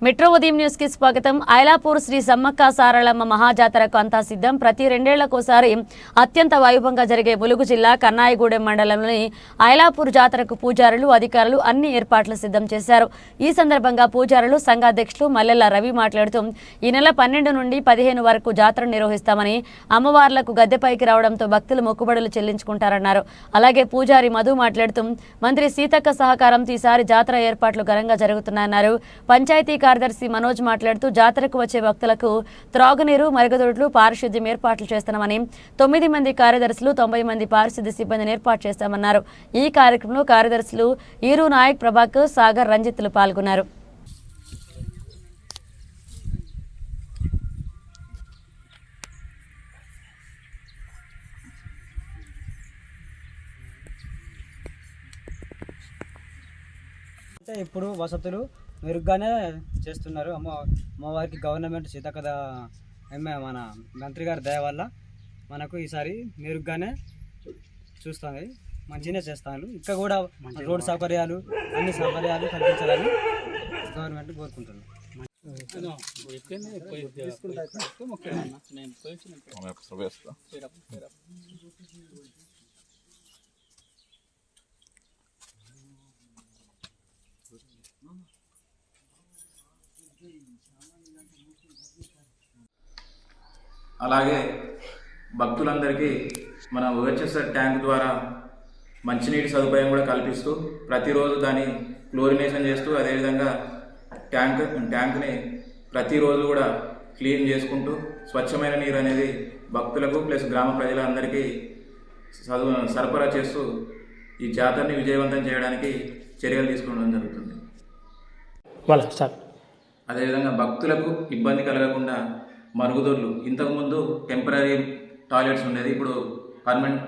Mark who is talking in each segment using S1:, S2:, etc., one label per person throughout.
S1: Metro ఉదయం news కి స్వాగతం. ఐలాపూర్ శ్రీ సమ్మక్క సారళమ్మ మహాజాతరకు అంతా సిద్ధం. ప్రతి రెండేళ్లకోసారి అత్యంత వైభవంగా జరిగే ములుగు జిల్లా కన్నాయిగూడెం మండలంలోని ఐలాపూర్ జాతరకు పూజారులు, అధికారులు అన్ని ఏర్పాట్లు సిద్ధం చేశారు. ఈ సందర్భంగా పూజారులు సంఘాధ్యక్షులు మల్లెల రవి మాట్లాడుతూ ఈ నెల 12 నుండి 15 వరకు జాతర నిర్వహిస్తామని, అమ్మవార్లకు గద్దెపైకి రావడంతో భక్తులు మొక్కుబడులు చెల్లించుకుంటారన్నారు. అలాగే పూజారి మధు మాట్లాడుతూ మంత్రి సీతక్క సహకారంతో ఈసారి జాతర ఏర్పాట్లు ఘనంగా జరుగుతున్నాయన్నారు. పంచాయతీ కార్యదర్శి మనోజ్ మాట్లాడుతూ జాతరకు వచ్చే భక్తులకు త్రాగునీరు, మరుగుదొడ్లు, పారిశుద్ధ్యం ఏర్పాట్లు చేస్తామని, 9 మంది కార్యదర్శులు, 90 మంది పారిశుద్ధ్య సిబ్బందిని ఏర్పాటు చేస్తామన్నారు. ఈ కార్యక్రమంలో కార్యదర్శులు ఈరు నాయక్, ప్రభాకర్, సాగర్, రంజిత్లు పాల్గొన్నారు.
S2: ఇప్పుడు వసతులు మెరుగ్గానే చేస్తున్నారు. అమ్మవారికి గవర్నమెంట్ సీతక్క మన మంత్రి గారి దయ వల్ల మనకు ఈసారి మెరుగ్గానే చూస్తుంది, మంచిగానే చేస్తాను. ఇంకా కూడా రోడ్ సౌకర్యాలు, అన్ని సౌకర్యాలు కల్పించాలని గవర్నమెంట్ కోరుకుంటున్నాను.
S3: అలాగే భక్తులందరికీ మన ఓహెచ్ఎస్ఆర్ ట్యాంక్ ద్వారా మంచినీటి సదుపాయం కూడా కల్పిస్తూ ప్రతిరోజు దాన్ని క్లోరినేషన్ చేస్తూ, అదేవిధంగా ట్యాంక్ని ప్రతిరోజు కూడా క్లీన్ చేసుకుంటూ స్వచ్ఛమైన నీరు అనేది భక్తులకు ప్లస్ గ్రామ ప్రజలందరికీ సరఫరా చేస్తూ ఈ జాతరని విజయవంతం చేయడానికి చర్యలు తీసుకోవడం జరుగుతుంది. అదేవిధంగా భక్తులకు ఇబ్బంది కలగకుండా మరుగుదొడ్లు, ఇంతకుముందు టెంపరీ టాయిలెట్స్ ఉండేది, ఇప్పుడు పర్మనెంట్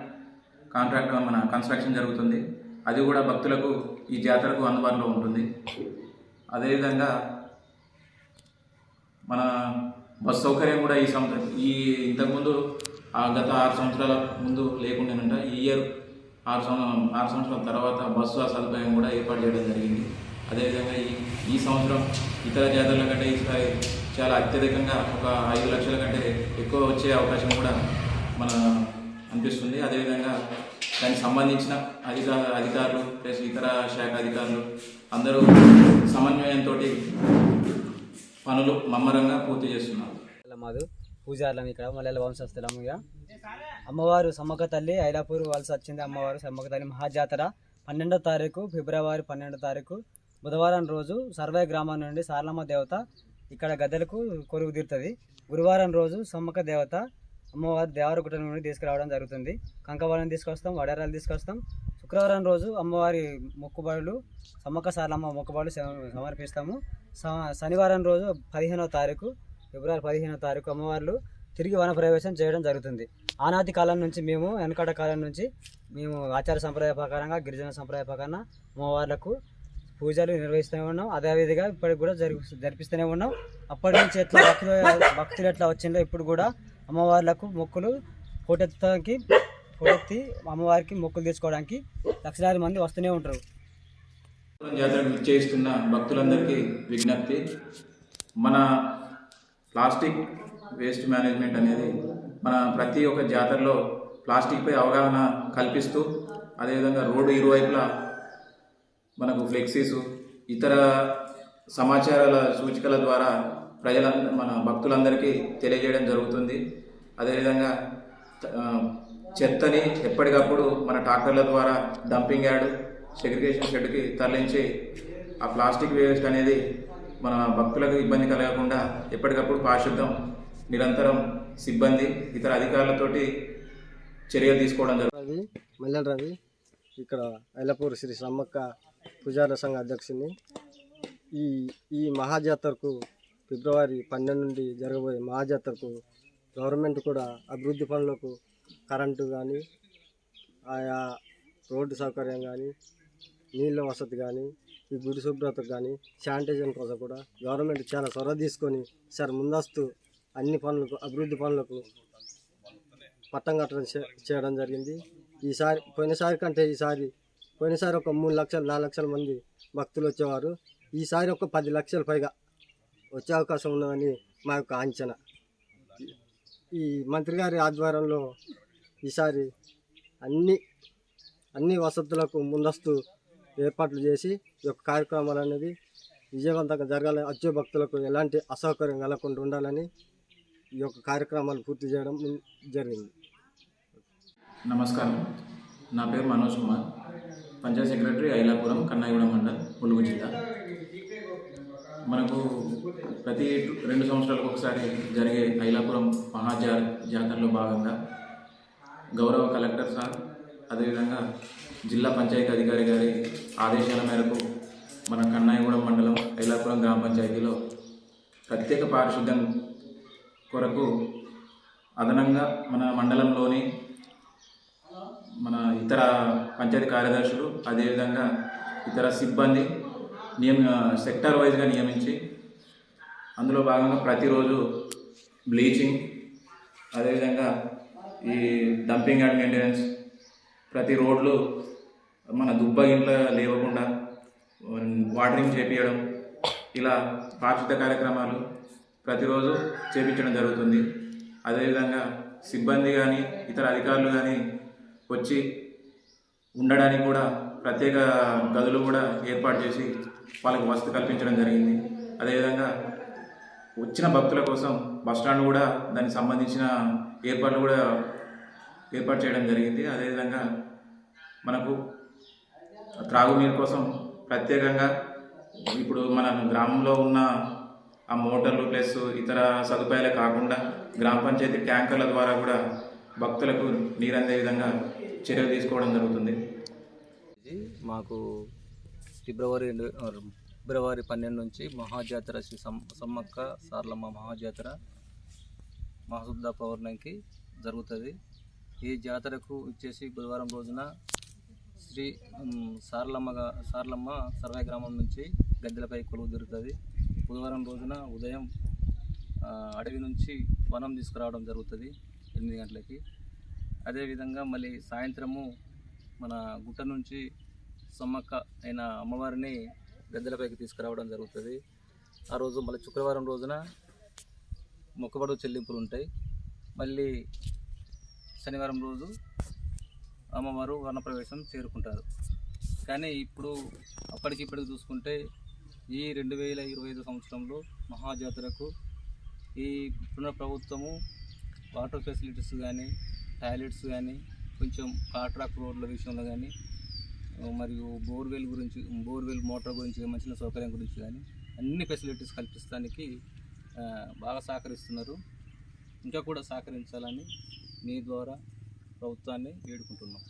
S3: కాంట్రాక్ట్ మన కన్స్ట్రక్షన్ జరుగుతుంది. అది కూడా భక్తులకు ఈ జాతరకు అందుబాటులో ఉంటుంది. అదేవిధంగా మన బస్ సౌకర్యం కూడా ఈ ఇంతకుముందు గత 6 సంవత్సరాల ముందు లేకుండానంట, ఈ ఇయర్ 6 సంవత్సరాల తర్వాత బస్సు సదుపాయం కూడా ఏర్పాటు చేయడం జరిగింది. అదేవిధంగా ఈ సంవత్సరం ఇతర జాతరల కంటే ఈసారి చాలా అత్యధికంగా ఒక 5 లక్షల కంటే ఎక్కువ వచ్చే అవకాశం కూడా మన అనిపిస్తుంది. అదేవిధంగా దానికి సంబంధించిన అధికారులు ప్లస్ ఇతర శాఖ అధికారులు అందరూ సమన్వయంతో పనులు ముమ్మరంగా పూర్తి చేస్తున్నారు.
S2: మాది పూజారులం, ఇక్కడ మల్లెల వంశస్థులం. ఇక అమ్మవారు సమ్మక్క తల్లి ఐలాపూర్ వలస వచ్చింది. అమ్మవారు సమ్మక్క తల్లి మహాజాతర 12వ తారీఖు ఫిబ్రవరి 12వ తారీఖు బుధవారం రోజు సర్వే గ్రామం నుండి సారలమ్మ దేవత ఇక్కడ గద్దెలకు కొలువు తీరుతుంది. గురువారం రోజు సమ్మక్క దేవత అమ్మవారి దేవరగుట్ట నుండి తీసుకురావడం జరుగుతుంది. కంకవాళ్ళని తీసుకొస్తాం, వడేరాలు తీసుకొస్తాం. శుక్రవారం రోజు అమ్మవారి మొక్కుబడులు, సమ్మక్క సారలమ్మ మొక్కుబడులు సమర్పిస్తాము. శనివారం రోజు 15వ తారీఖు ఫిబ్రవరి 15వ తారీఖు అమ్మవార్లు తిరిగి వనప్రవేశం చేయడం జరుగుతుంది. ఆనాటి కాలం నుంచి మేము వెనకట కాలం నుంచి మేము ఆచార సంప్రదాయ ప్రకారంగా, గిరిజన సంప్రదాయ ప్రకారంగా అమ్మవార్లకు పూజలు నిర్వహిస్తూనే ఉన్నాం. అదేవిధంగా ఇప్పటికి కూడా జరిపిస్తూనే ఉన్నాం. అప్పటి నుంచి ఎట్లా భక్తులు ఎట్లా వచ్చిందో ఇప్పుడు కూడా అమ్మవార్లకు మొక్కులు పోటెత్తి అమ్మవారికి మొక్కులు తీసుకోవడానికి లక్షలాది మంది వస్తూనే ఉంటారు.
S3: జాతరకు చేస్తున్న భక్తులందరికీ విజ్ఞప్తి, మన ప్లాస్టిక్ వేస్ట్ మేనేజ్మెంట్ అనేది మన ప్రతి ఒక్క జాతరలో ప్లాస్టిక్పై అవగాహన కల్పిస్తూ, అదేవిధంగా రోడ్డు ఇరువైపులా మనకు ఫ్లెక్సీసు, ఇతర సమాచారాల సూచికల ద్వారా మన భక్తులందరికీ తెలియజేయడం జరుగుతుంది. అదేవిధంగా చెత్తని ఎప్పటికప్పుడు మన ట్రాక్టర్ల ద్వారా డంపింగ్ యార్డ్, సెగ్రిగేషన్ షెడ్కి తరలించి ఆ ప్లాస్టిక్ వేస్ట్ అనేది మన భక్తులకు ఇబ్బంది కలగకుండా ఎప్పటికప్పుడు పారిశుద్ధం నిరంతరం సిబ్బంది, ఇతర అధికారులతోటి చర్యలు తీసుకోవడం జరుగుతుంది.
S4: మల్లెల రవి, ఇక్కడ ఐలాపూర్ శ్రీ సమ్మక్క పూజారుల సంఘ అధ్యక్షుని. ఈ మహాజాతరకు ఫిబ్రవరి 12 నుండి జరగబోయే మహాజాతరకు గవర్నమెంట్ కూడా అభివృద్ధి పనులకు కరెంటు కానీ, ఆయా రోడ్డు సౌకర్యం కానీ, నీళ్ళ వసతి కానీ, ఈ గుడి శుభ్రతకు కానీ, శానిటైజర్ కోసం కూడా గవర్నమెంట్ చాలా చొరవ తీసుకొని సార్ ముందస్తు అన్ని పనులకు, అభివృద్ధి పనులకు పట్టం కట్టడం చేయడం జరిగింది. ఈసారి పోయినసారి కంటే పోయినసారి ఒక 3 లక్షలు 4 లక్షల మంది భక్తులు వచ్చేవారు. ఈసారి ఒక 10 లక్షల పైగా వచ్చే అవకాశం ఉన్నదని మా యొక్క అంచనా. ఈ మంత్రి గారి ఆధ్వర్యంలో ఈసారి అన్ని వసతులకు ముందస్తు ఏర్పాట్లు చేసి ఈ యొక్క కార్యక్రమాలు అనేది విజయవంతంగా జరగాలని, వచ్చే భక్తులకు ఎలాంటి అసౌకర్యం కలగకుండా ఉండాలని ఈ యొక్క కార్యక్రమాలు పూర్తి చేయడం జరిగింది.
S3: నమస్కారం, నా పేరు మనోజ్ కుమార్, పంచాయత్ సెక్రటరీ ఐలాపురం, కన్నాయిగూడెం మండల్, ములుగు జిల్లా. మనకు ప్రతి 2 సంవత్సరాలకు ఒకసారి జరిగే ఐలాపురం జాతరలో భాగంగా గౌరవ కలెక్టర్ సార్, అదేవిధంగా జిల్లా పంచాయతీ అధికారి గారి ఆదేశాల మేరకు మన కన్నాయిగూడెం మండలం ఐలాపురం గ్రామ పంచాయతీలో ప్రత్యేక పారిశుద్ధ్యం కొరకు అదనంగా మన మండలంలోని మన ఇతర పంచాయతీ కార్యదర్శులు, అదేవిధంగా ఇతర సిబ్బంది సెక్టార్ వైజ్గా నియమించి అందులో భాగంగా ప్రతిరోజు బ్లీచింగ్, అదేవిధంగా ఈ డంపింగ్ అండ్ మెయింటెనెన్స్, ప్రతి రోడ్లు మన దుబ్బగింట్ల లేవకుండా వాటరింగ్ చేపించడం, ఇలా పారిశుద్ధ కార్యక్రమాలు ప్రతిరోజు చేపించడం జరుగుతుంది. అదేవిధంగా సిబ్బంది కానీ ఇతర అధికారులు కానీ వచ్చి ఉండడానికి కూడా ప్రత్యేక గదులు కూడా ఏర్పాటు చేసి వాళ్ళకి వసతి కల్పించడం జరిగింది. అదేవిధంగా వచ్చిన భక్తుల కోసం బస్టాండ్ కూడా దానికి సంబంధించిన ఏర్పాట్లు కూడా ఏర్పాటు చేయడం జరిగింది. అదేవిధంగా మనకు త్రాగునీరు కోసం ప్రత్యేకంగా ఇప్పుడు మన గ్రామంలో ఉన్న ఆ మోటార్లు ప్లస్ ఇతర సదుపాయాలే కాకుండా గ్రామ పంచాయతీ ట్యాంకర్ల ద్వారా కూడా భక్తులకు నీరు అందే విధంగా చర్యలు తీసుకోవడం జరుగుతుంది.
S5: మాకు ఫిబ్రవరి 12 నుంచి మహాజాతర శ్రీ సమ్మక్క సారలమ్మ మహాజాతర మహాశుద్ధ పౌర్ణమికి జరుగుతుంది. ఈ జాతరకు వచ్చేసి బుధవారం రోజున శ్రీ సారలమ్మ సర్వే గ్రామం నుంచి గద్దెలపై కొలువు జరుగుతుంది. బుధవారం రోజున ఉదయం అడవి నుంచి వనం తీసుకురావడం జరుగుతుంది 8 గంటలకి. అదేవిధంగా మళ్ళీ సాయంత్రము మన గుట్ట నుంచి సమ్మక్క అయిన అమ్మవారిని గద్దెలపైకి తీసుకురావడం జరుగుతుంది. ఆ రోజు మళ్ళీ శుక్రవారం రోజున మొక్కుబడులు చెల్లింపులు ఉంటాయి. మళ్ళీ శనివారం రోజు అమ్మవారు వర్ణప్రవేశం చేరుకుంటారు. కానీ ఇప్పుడు అప్పటికిప్పటికి చూసుకుంటే ఈ 2025 సంవత్సరంలో మహాజాతరకు ఈ ప్రభుత్వము వాటర్ ఫెసిలిటీస్ కానీ, టాయిలెట్స్ కానీ, కొంచెం కాంట్రాక్ట్ రోడ్ల విషయంలో కానీ, మరియు బోర్వెల్ మోటార్ గురించి, మంచి సౌకర్యం గురించి కానీ అన్ని ఫెసిలిటీస్ కల్పించడానికి బాగా సహకరిస్తున్నారు. ఇంకా కూడా సహకరించాలని మీ ద్వారా ప్రభుత్వాన్ని వేడుకుంటున్నాం.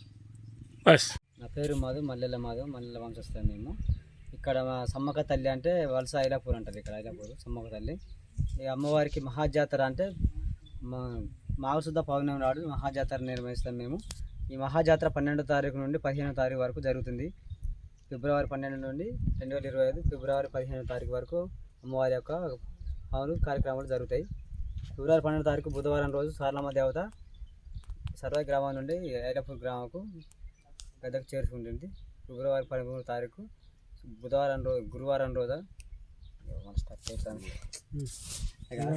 S2: నా పేరు మల్లెల వంశస్థులం. మేము ఇక్కడ మా సమ్మక్క తల్లి అంటే వలస ఐలాపూర్ అంటారు. ఇక్కడ ఐలాపూర్ సమ్మక్క తల్లి. ఈ అమ్మవారికి మహాజాతర అంటే మాఘశుద్ధ పౌర్ణమి నాడు మహాజాతర నిర్వహిస్తాం మేము. ఈ మహాజాతర 12వ తారీఖు నుండి 15వ తారీఖు వరకు జరుగుతుంది. ఫిబ్రవరి 12 నుండి 2025 ఫిబ్రవరి 15వ తారీఖు వరకు అమ్మవారి యొక్క కార్యక్రమాలు జరుగుతాయి. ఫిబ్రవరి 12వ తారీఖు బుధవారం రోజు సారలమ్మ దేవత సర్వే గ్రామం నుండి ఐలాపూర్ గ్రామంకు గద్దకు చేరుకుంటుంది. ఫిబ్రవరి 13వ తారీఖు గురువారం రోజు